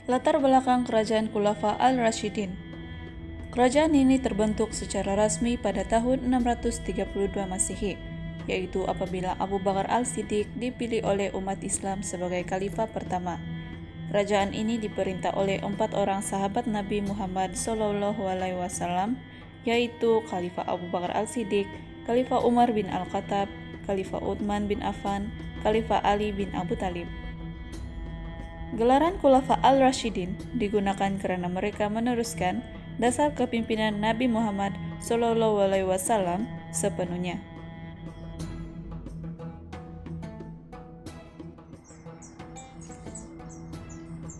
Latar belakang Kerajaan Khulafa al-Rasyidin. Kerajaan ini terbentuk secara rasmi pada tahun 632 Masehi, yaitu apabila Abu Bakar al-Siddiq dipilih oleh umat Islam sebagai khalifah pertama. Kerajaan ini diperintah oleh 4 orang sahabat Nabi Muhammad SAW, yaitu Khalifah Abu Bakar al-Siddiq, Khalifah Umar bin Al-Khattab, Khalifah Utsman bin Affan, Khalifah Ali bin Abu Thalib. Gelaran Khulafa al-Rasyidin digunakan karena mereka meneruskan dasar kepimpinan Nabi Muhammad SAW sepenuhnya.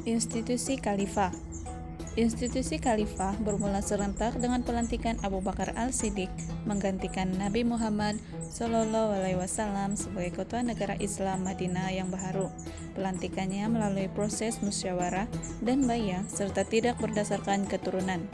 Institusi Khalifah. Institusi Khalifah bermula serentak dengan pelantikan Abu Bakar al-Siddiq menggantikan Nabi Muhammad SAW sebagai ketua negara Islam Madinah yang baru. Pelantikannya melalui proses musyawarah dan bai'ah serta tidak berdasarkan keturunan.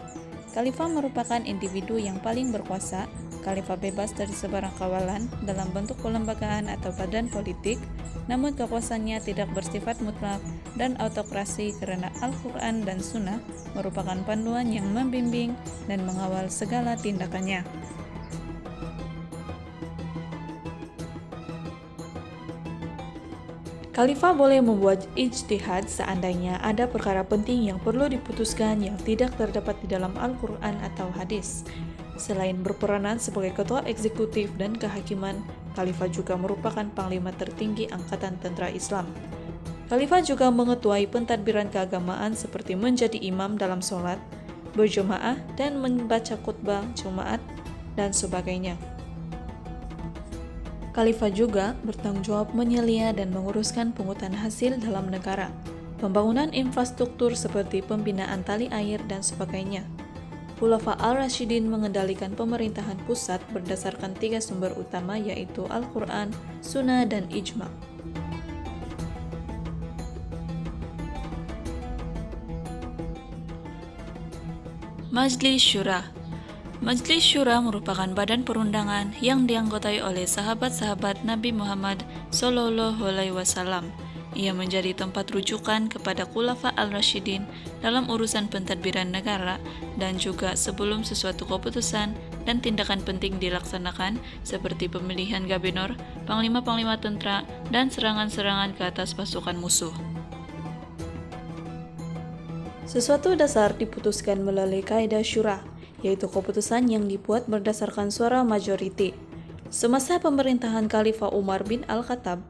Khalifah merupakan individu yang paling berkuasa. Khalifah bebas dari sebarang kawalan dalam bentuk pelembagaan atau badan politik, namun kekuasaannya tidak bersifat mutlak dan autokrasi karena Al-Quran dan Sunnah merupakan panduan yang membimbing dan mengawal segala tindakannya. Khalifah boleh membuat ijtihad seandainya ada perkara penting yang perlu diputuskan yang tidak terdapat di dalam Al-Quran atau hadis. Selain berperanan sebagai ketua eksekutif dan kehakiman, Khalifah juga merupakan panglima tertinggi Angkatan Tentara Islam. Khalifah juga mengetuai pentadbiran keagamaan seperti menjadi imam dalam sholat, berjemaah, dan membaca khutbah Jumat, dan sebagainya. Khalifah juga bertanggung jawab menyelia dan menguruskan pungutan hasil dalam negara, pembangunan infrastruktur seperti pembinaan tali air, dan sebagainya. Khulafa al-Rasyidin mengendalikan pemerintahan pusat berdasarkan 3 sumber utama yaitu Al-Quran, Sunnah, dan Ijma'. Majlis Syura. Majlis Syura merupakan badan perundangan yang dianggotai oleh sahabat-sahabat Nabi Muhammad SAW. Ia menjadi tempat rujukan kepada Khulafa al-Rasyidin dalam urusan pentadbiran negara dan juga sebelum sesuatu keputusan dan tindakan penting dilaksanakan seperti pemilihan gubernur, panglima-panglima tentara, dan serangan-serangan ke atas pasukan musuh. Sesuatu dasar diputuskan melalui kaidah syura, yaitu keputusan yang dibuat berdasarkan suara majoriti. Semasa pemerintahan Khalifah Umar bin Al-Khattab,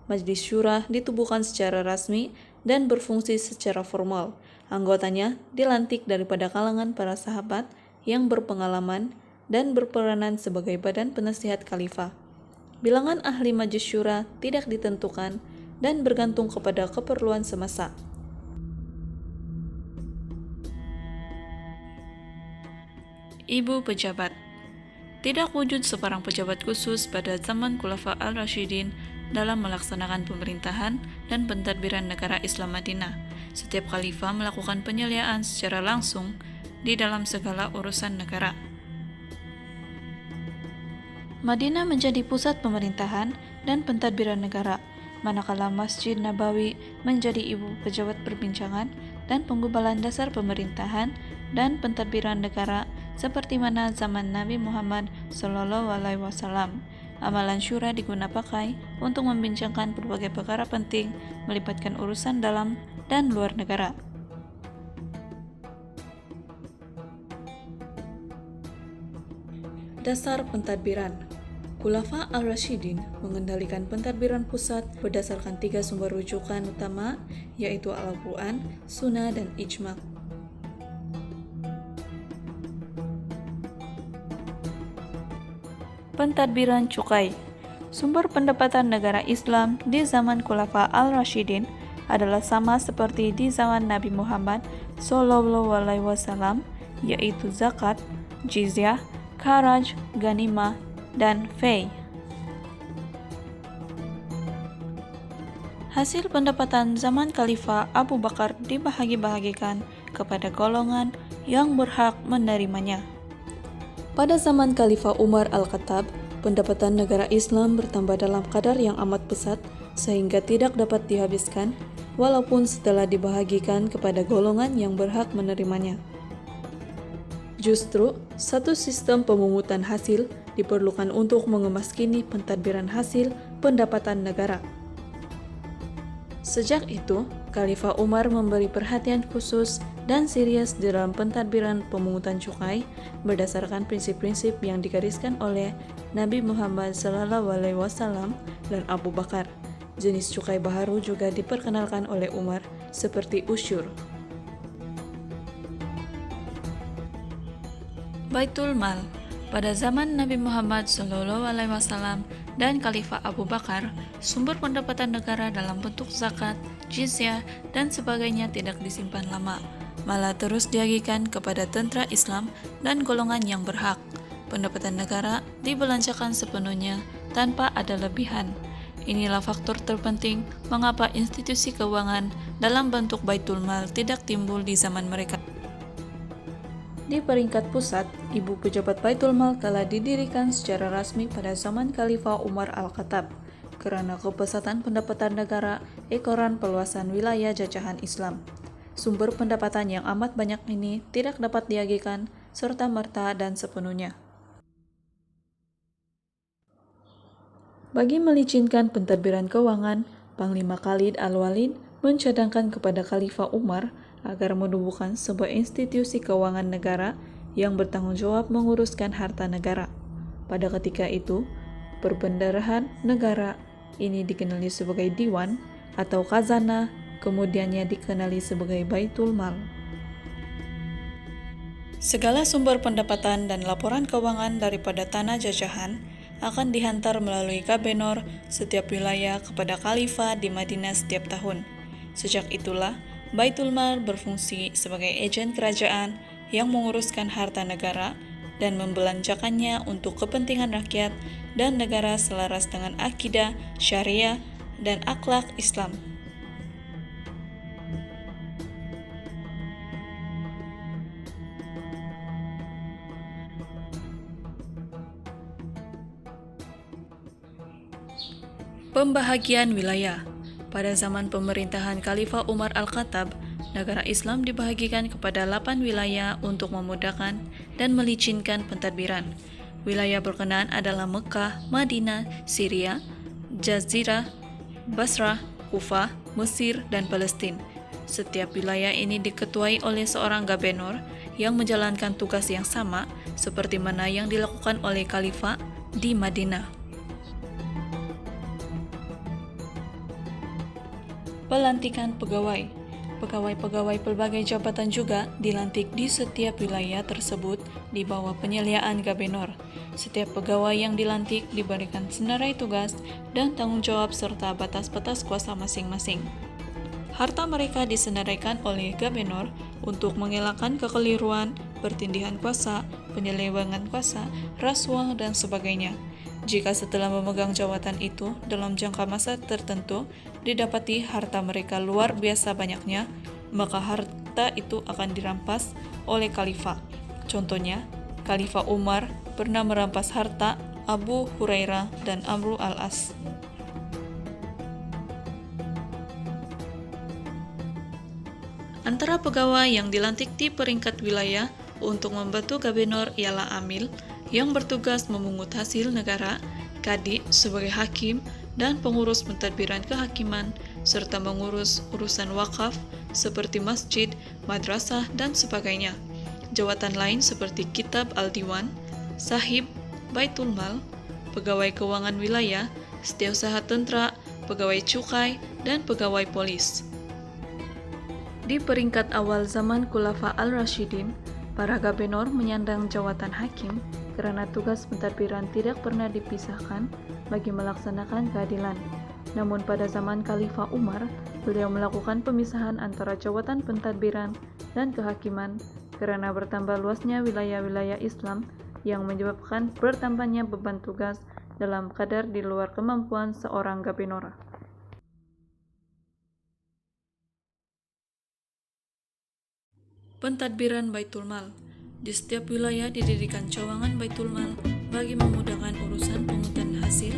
Majlis Syura ditubuhkan secara rasmi dan berfungsi secara formal. Anggotanya dilantik daripada kalangan para sahabat yang berpengalaman dan berperanan sebagai badan penasihat khalifah. Bilangan ahli Majlis Syura tidak ditentukan dan bergantung kepada keperluan semasa. Ibu pejabat. Tidak wujud seorang pejabat khusus pada zaman Khulafa al-Rasyidin dalam melaksanakan pemerintahan dan pentadbiran negara Islam Madinah. Setiap khalifah melakukan penyeliaan secara langsung di dalam segala urusan negara. Madinah menjadi pusat pemerintahan dan pentadbiran negara, manakala Masjid Nabawi menjadi ibu pejabat perbincangan dan penggubalan dasar pemerintahan dan pentadbiran negara seperti mana zaman Nabi Muhammad SAW. Amalan syura digunakan pakai untuk membincangkan berbagai perkara penting melibatkan urusan dalam dan luar negara. Dasar pentadbiran. Khulafa al-Rasyidin mengendalikan pentadbiran pusat berdasarkan 3 sumber rujukan utama yaitu Al-Quran, Sunnah, dan Ijma'. Pentadbiran cukai. Sumber pendapatan negara Islam di zaman Khulafa al-Rasyidin adalah sama seperti di zaman Nabi Muhammad SAW, yaitu zakat, jizyah, kharaj, ganimah, dan fei. Hasil pendapatan zaman Khalifah Abu Bakar dibahagi-bahagikan kepada golongan yang berhak menerimanya. Pada zaman Khalifah Umar Al-Khattab, pendapatan negara Islam bertambah dalam kadar yang amat pesat sehingga tidak dapat dihabiskan. walaupun setelah dibahagikan kepada golongan yang berhak menerimanya. Justru, satu sistem pemungutan hasil diperlukan untuk mengemaskini pentadbiran hasil pendapatan negara. Sejak itu, Khalifah Umar memberi perhatian khusus dan serius dalam pentadbiran pemungutan cukai berdasarkan prinsip-prinsip yang digariskan oleh Nabi Muhammad SAW dan Abu Bakar. Jenis cukai baharu juga diperkenalkan oleh Umar seperti usyur. Baitul Mal. Pada zaman Nabi Muhammad SAW dan Khalifah Abu Bakar, sumber pendapatan negara dalam bentuk zakat, jizyah, dan sebagainya tidak disimpan lama, malah terus diagihkan kepada tentara Islam dan golongan yang berhak. Pendapatan negara dibelanjakan sepenuhnya tanpa ada lebihan. Inilah faktor terpenting mengapa institusi keuangan dalam bentuk Baitul Mal tidak timbul di zaman mereka. Di peringkat pusat, ibu pejabat Baitul Mal telah didirikan secara rasmi pada zaman Khalifah Umar Al-Khattab karena kepesatan pendapatan negara ekoran perluasan wilayah jajahan Islam. Sumber pendapatan yang amat banyak ini tidak dapat diagihkan serta-merta dan sepenuhnya. Bagi melicinkan pentadbiran keuangan, Panglima Khalid Al-Walid mencadangkan kepada Khalifah Umar agar menubuhkan sebuah institusi keuangan negara yang bertanggung jawab menguruskan harta negara. Pada ketika itu, perbendarahan negara ini dikenali sebagai Diwan atau Khazanah, kemudiannya dikenali sebagai Baitul Mal. Segala sumber pendapatan dan laporan keuangan daripada tanah jajahan akan dihantar melalui Gabenor setiap wilayah kepada Khalifah di Madinah setiap tahun. Sejak itulah, Baitul Mal berfungsi sebagai agen kerajaan yang menguruskan harta negara dan membelanjakannya untuk kepentingan rakyat dan negara selaras dengan akidah, syariah, dan akhlak Islam. Pembahagian wilayah. Pada zaman pemerintahan Khalifah Umar Al-Khattab, negara Islam dibahagikan kepada 8 wilayah untuk memudahkan dan melicinkan pentadbiran. Wilayah berkenaan adalah Mekah, Madinah, Syria, Jazirah, Basrah, Kufah, Mesir, dan Palestina. Setiap wilayah ini diketuai oleh seorang gabenor yang menjalankan tugas yang sama seperti mana yang dilakukan oleh Khalifah di Madinah. Pelantikan pegawai. Pegawai-pegawai pelbagai jabatan juga dilantik di setiap wilayah tersebut di bawah penyeliaan gabenor. Setiap pegawai yang dilantik diberikan senarai tugas dan tanggung jawab serta batas-batas kuasa masing-masing. Harta mereka disenaraikan oleh gabenor untuk mengelakkan kekeliruan, pertindihan kuasa, penyelewengan kuasa, rasuah, dan sebagainya. Jika setelah memegang jabatan itu dalam jangka masa tertentu didapati harta mereka luar biasa banyaknya, maka harta itu akan dirampas oleh khalifah. Contohnya, Khalifah Umar pernah merampas harta Abu Hurairah dan Amru al-As. Antara pegawai yang dilantik di peringkat wilayah untuk membantu gabenor ialah amil yang bertugas memungut hasil negara, kadi sebagai hakim dan pengurus pentadbiran kehakiman, serta mengurus urusan wakaf seperti masjid, madrasah, dan sebagainya. Jawatan lain seperti kitab al-diwan, sahib, baitul mal, pegawai keuangan wilayah, setiausaha tentara, pegawai cukai, dan pegawai polis. Di peringkat awal zaman Khulafa al-Rasyidin, para gabenor menyandang jawatan hakim karena tugas pentadbiran tidak pernah dipisahkan bagi melaksanakan keadilan. Namun pada zaman Khalifah Umar, beliau melakukan pemisahan antara jawatan pentadbiran dan kehakiman karena bertambah luasnya wilayah-wilayah Islam yang menyebabkan bertambahnya beban tugas dalam kadar di luar kemampuan seorang gabenor. Pentadbiran Baitul Mal. Di setiap wilayah didirikan cawangan Baitul Mal bagi memudahkan urusan pungutan hasil